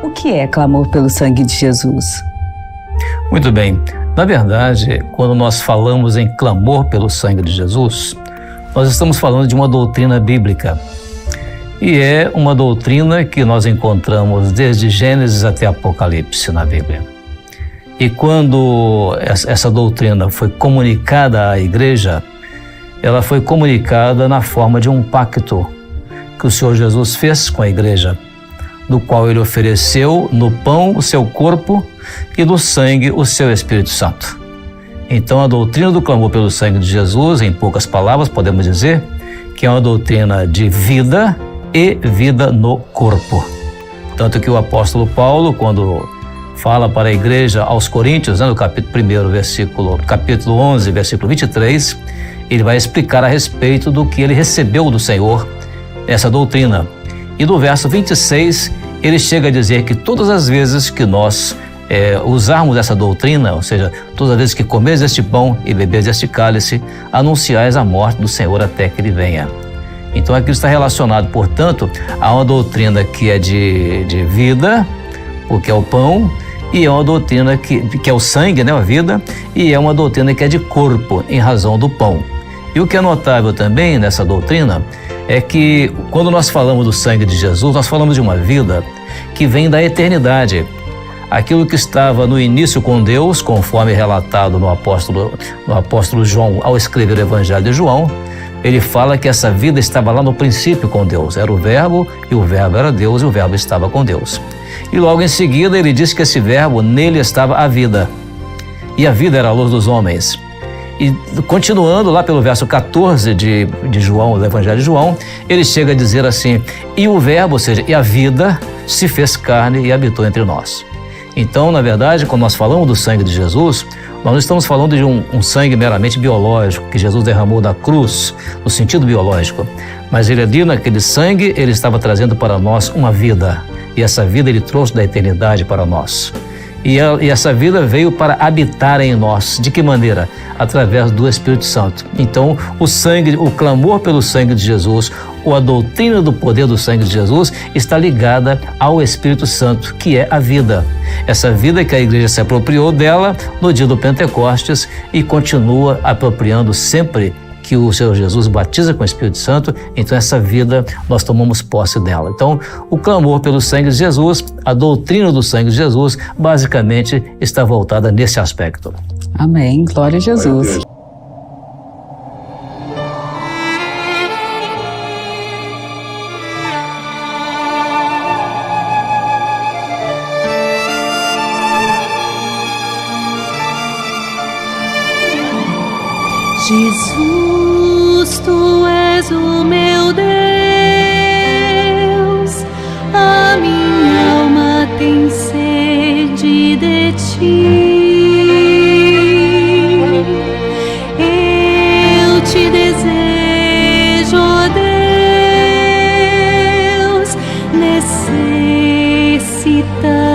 O que é clamor pelo sangue de Jesus? Muito bem. Na verdade, quando nós falamos em clamor pelo sangue de Jesus, nós estamos falando de uma doutrina bíblica. E é uma doutrina que nós encontramos desde Gênesis até Apocalipse na Bíblia. E quando essa doutrina foi comunicada à igreja, ela foi comunicada na forma de um pacto que o Senhor Jesus fez com a igreja, no qual ele ofereceu no pão o seu corpo e no sangue o seu Espírito Santo. Então a doutrina do clamor pelo sangue de Jesus, em poucas palavras, podemos dizer que é uma doutrina de vida e vida no corpo. Tanto que o apóstolo Paulo, quando fala para a igreja aos Coríntios, no capítulo 1, capítulo 11, versículo 23, ele vai explicar a respeito do que ele recebeu do Senhor, essa doutrina. E no verso 26, ele chega a dizer que todas as vezes que nós usarmos essa doutrina, ou seja, todas as vezes que comeres este pão e beberes este cálice, anunciais a morte do Senhor até que ele venha. Então aquilo está relacionado, portanto, a uma doutrina que é de vida, porque é o pão, e é uma doutrina que é o sangue, né, a vida, e é uma doutrina que é de corpo, em razão do pão. E o que é notável também nessa doutrina é que quando nós falamos do sangue de Jesus, nós falamos de uma vida que vem da eternidade. Aquilo que estava no início com Deus, conforme relatado no apóstolo João, ao escrever o Evangelho de João, ele fala que essa vida estava lá no princípio com Deus. Era o Verbo, e o Verbo era Deus, e o Verbo estava com Deus. E logo em seguida ele diz que esse Verbo, nele estava a vida. E a vida era a luz dos homens. E continuando lá pelo verso 14 de João, do Evangelho de João, ele chega a dizer assim: e o Verbo, ou seja, e a vida, se fez carne e habitou entre nós. Então, na verdade, quando nós falamos do sangue de Jesus, nós não estamos falando de um sangue meramente biológico que Jesus derramou da cruz, no sentido biológico. Mas ele ali, naquele sangue, ele estava trazendo para nós uma vida. E essa vida ele trouxe da eternidade para nós. E essa vida veio para habitar em nós. De que maneira? Através do Espírito Santo. Então, o sangue, o clamor pelo sangue de Jesus, ou a doutrina do poder do sangue de Jesus, está ligada ao Espírito Santo, que é a vida. Essa vida que a igreja se apropriou dela no dia do Pentecostes e continua apropriando sempre que o Senhor Jesus batiza com o Espírito Santo. Então essa vida nós tomamos posse dela. Então o clamor pelo sangue de Jesus, a doutrina do sangue de Jesus, basicamente está voltada nesse aspecto. Amém, glória a Jesus. Jesus, tu és o meu Deus, a minha alma tem sede de ti. Eu te desejo, ó Deus, necessitamos